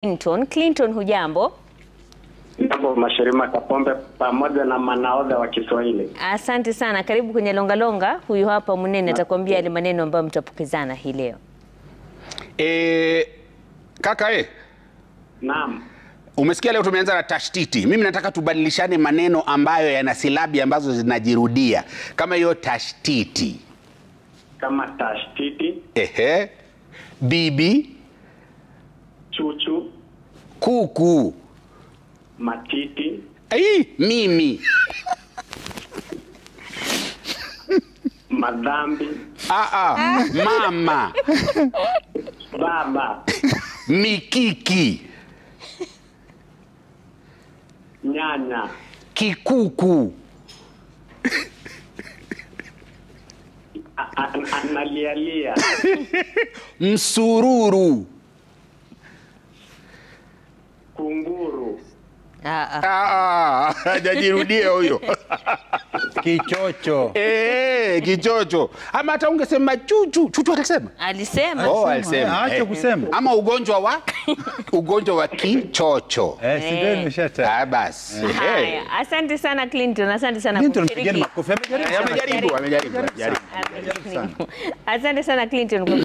Clinton, hujambo? Jambo Mashirima Kapombe pamoja na manaodha wa Kiswahili. Asante sana. Karibu kwenye Longa Longa. Huyu hapa Munene atakwambia yale maneno ambayo mtapokezana hii leo. Kaka Naam. Umesikia leo tumeanza na tashtiti. Mimi nataka tubadilishane maneno ambayo yana silabi ambazo zinajirudia. Kama hiyo tashtiti. Kama tashtiti. Bibi. Chuchu. Kuku. Matiti. Mimi. Madhambi. Mama. Baba. Mikiki. Nyanya. Kikuku. Analialia. Msururu. Kunguru. Hajajirudia huyo. Kichocho. Kichocho. Ama hata ungesema chuchu. Chuchu alisema? Alisema. Alisema. Acha kusema. Ama ugonjwa wa kichocho. Ndio nimeshata. Basi. Haya, asante sana Clinton, asante sana Clinton kushiriki. mpigeni makofi. Amejaribu. Asante sana Clinton.